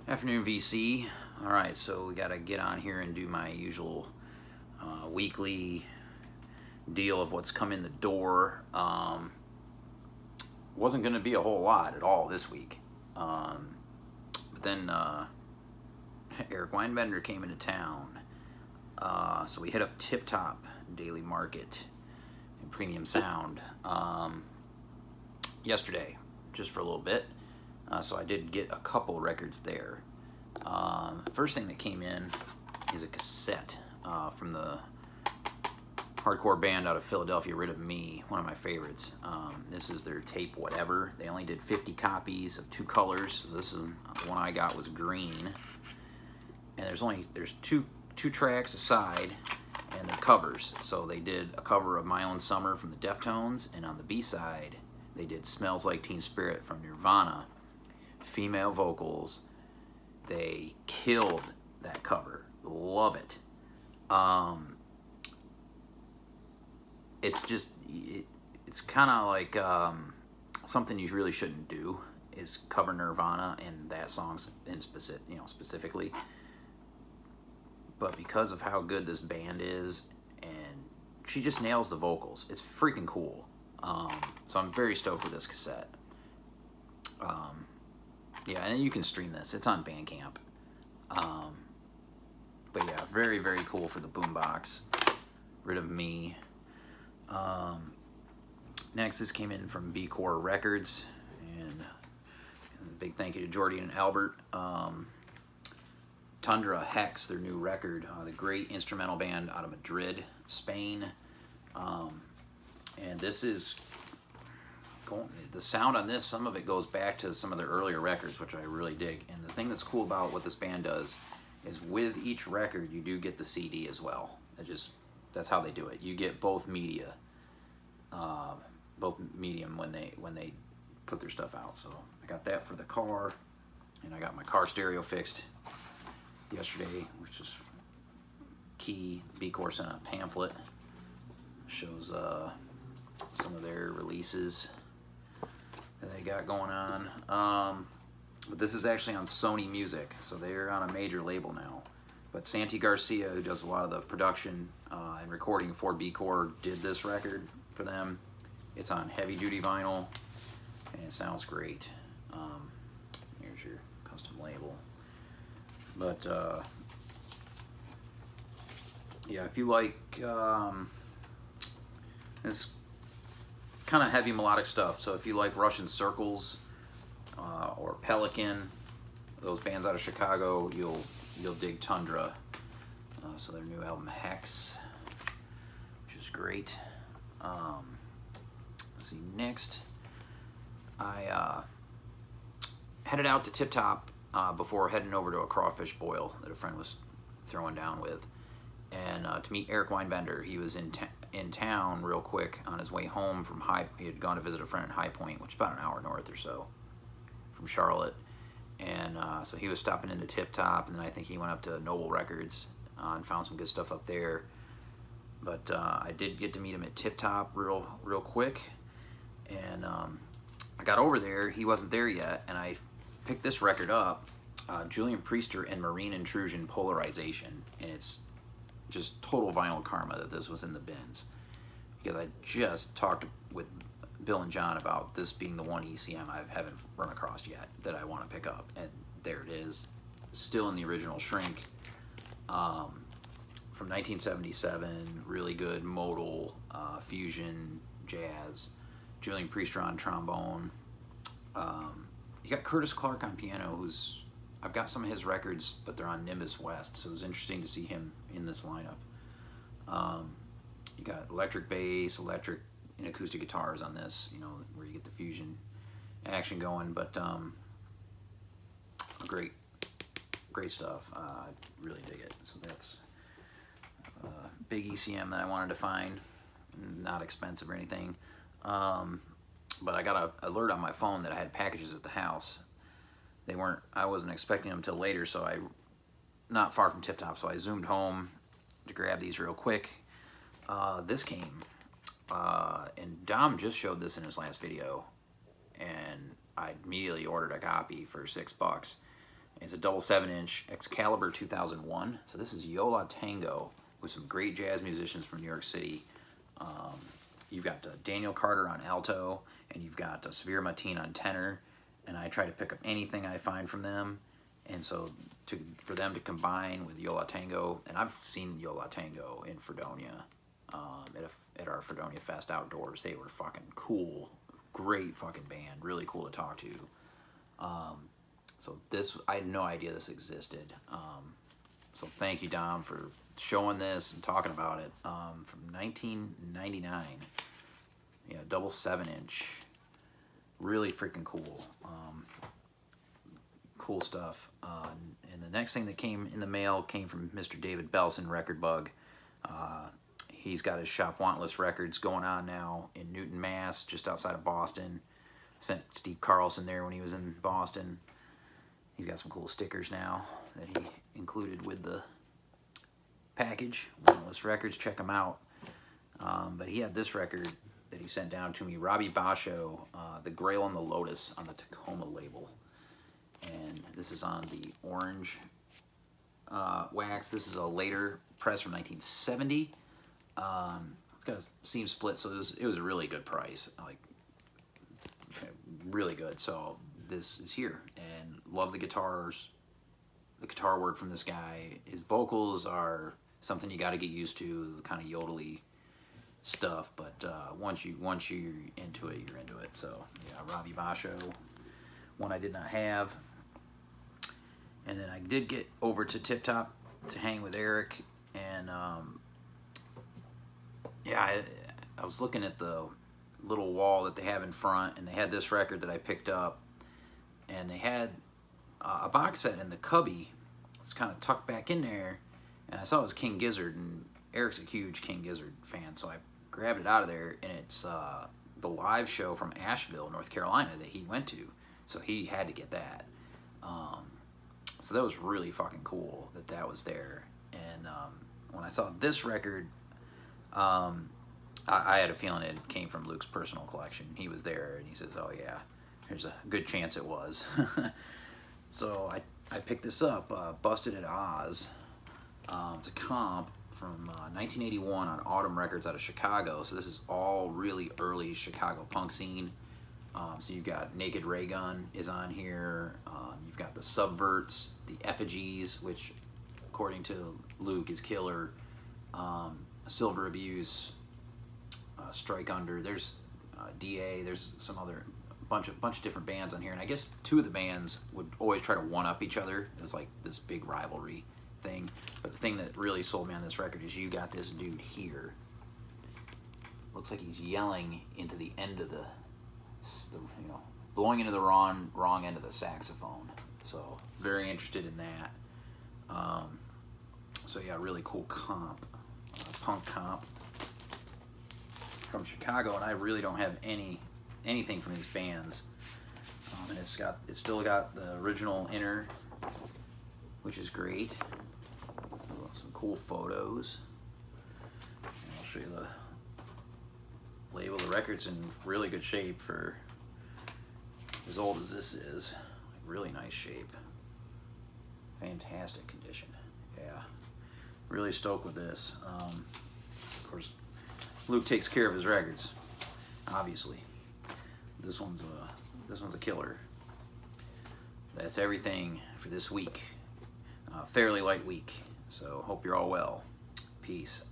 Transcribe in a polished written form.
Afternoon, VC. All right, so we got to get on here and do my usual weekly deal of what's come in the door. Wasn't going to be a whole lot at all this week. But then Eric Weinbender came into town. So we hit up Tip Top Daily Market and Premium Sound yesterday, just for a little bit. So I did get a couple records there. First thing that came in is a cassette from the hardcore band out of Philadelphia, Rid of Me, one of my favorites. This is their tape Whatever. They only did 50 copies of two colors. So this is the one I got was green. And there's two tracks aside and the covers. So they did a cover of My Own Summer from the Deftones, and on the B-side they did Smells Like Teen Spirit from Nirvana. Female vocals. They killed that cover. Love it. It's kind of like something you really shouldn't do is cover Nirvana and that song specifically. But because of how good this band is, and she just nails the vocals, it's freaking cool. So I'm very stoked with this cassette. Yeah, and then you can stream this. It's on Bandcamp. But yeah, very, very cool for the boombox. Rid of Me. Next, this came in from B-Core Records. And a big thank you to Jordy and Albert. Tundra Hex, their new record. The great instrumental band out of Madrid, Spain. And this is... the sound on this, some of it goes back to some of their earlier records, which I really dig. And the thing that's cool about what this band does is with each record you do get the CD as well. That's how they do it. You get both media, both medium when they put their stuff out. So I got that for the car, and I got my car stereo fixed yesterday, which is key. B-Core sent a pamphlet, shows some of their releases that they got going on. But this is actually on Sony Music, so they're on a major label now. But Santi Garcia, who does a lot of the production and recording for B-Core, did this record for them. It's on heavy duty vinyl, and it sounds great. Here's your custom label. But yeah, if you like this kind of heavy melodic stuff, so if you like Russian Circles or Pelican, those bands out of Chicago, you'll dig Tundra. So their new album Hex, which is great. Let's see, next I headed out to Tip Top before heading over to a crawfish boil that a friend was throwing down with, and to meet Eric Weinbender. He was in town real quick on his way home from he had gone to visit a friend in High Point, which is about an hour north or so from Charlotte. And so he was stopping into Tip Top, and then I think he went up to Noble Records and found some good stuff up there. But I did get to meet him at Tip Top real quick, and I got over there. He wasn't there yet, and I picked this record up, Julian Priester and Marine Intrusion Polarization, and it's just total vinyl karma that this was in the bins, because I just talked with Bill and John about this being the one ECM I haven't run across yet that I want to pick up, and there it is, still in the original shrink, from 1977. Really good modal fusion jazz. Julian Priester on trombone. You got Curtis Clark on piano, I've got some of his records, but they're on Nimbus West, so it was interesting to see him in this lineup. You got electric bass, electric and acoustic guitars on this, where you get the fusion action going, but great stuff. I really dig it. So that's big ECM that I wanted to find, not expensive or anything. But I got an alert on my phone that I had packages at the house. I wasn't expecting them until later, so not far from Tip Top, so I zoomed home to grab these real quick. This came, and Dom just showed this in his last video, and I immediately ordered a copy for $6. It's a double 7-inch Excalibur 2001. So this is Yo La Tengo with some great jazz musicians from New York City. You've got Daniel Carter on alto, and you've got Sabir Mateen on tenor. And I try to pick up anything I find from them. And so for them to combine with Yo La Tengo, and I've seen Yo La Tengo in Fredonia, at our Fredonia Fest outdoors. They were fucking cool. Great fucking band. Really cool to talk to. So this, I had no idea this existed. So thank you, Dom, for showing this and talking about it. From 1999. Yeah, double 7-inch. Really freaking cool. Cool stuff. And the next thing that came in the mail came from Mr. David Belson, Record Bug. He's got his shop Wantless Records going on now in Newton, Mass, just outside of Boston. Sent Steve Carlson there when he was in Boston. He's got some cool stickers now that he included with the package. Wantless Records, check them out. But he had this record that he sent down to me, Robbie Basho, The Grail on the Lotus on the Tacoma label. And this is on the orange wax. This is a later press from 1970. It's got a seam split, so it was a really good price, like really good. So this is here, and love the guitars, the guitar work from this guy. His vocals are something you got to get used to, the kind of yodely stuff. But once you're into it, you're into it. So yeah, Robbie Basho, one I did not have. And then I did get over to Tip Top to hang with Eric, and yeah, I was looking at the little wall that they have in front, and they had this record that I picked up, and they had a box set in the cubby. It's kind of tucked back in there, and I saw it was King Gizzard, and Eric's a huge King Gizzard fan, so I grabbed it out of there, and it's the live show from Asheville, North Carolina that he went to, so he had to get that. So that was really fucking cool that was there. And when I saw this record, I had a feeling it came from Luke's personal collection. He was there, and he says, oh yeah, there's a good chance it was. So I picked this up, Busted at Oz. It's a comp from 1981 on Autumn Records out of Chicago. So this is all really early Chicago punk scene. So you've got Naked Ray Gun is on here. You've got the Subverts, the Effigies, which according to Luke is killer. Silver Abuse, Strike Under. There's DA. There's some other bunch of different bands on here, and I guess two of the bands would always try to one up each other. It was like this big rivalry thing. But the thing that really sold me on this record is you got this dude here. Looks like he's yelling into the end of the blowing into the wrong end of the saxophone. So very interested in that. So yeah, really cool comp, punk comp from Chicago, and I really don't have anything from these bands. And it's still got the original inner, which is great. Some cool photos. And I'll show you the label. The record's in really good shape for as old as this is. Really nice shape. Fantastic condition. Yeah, really stoked with this. Of course, Luke takes care of his records, obviously. This one's a killer. That's everything for this week. Fairly light week. So hope you're all well. Peace.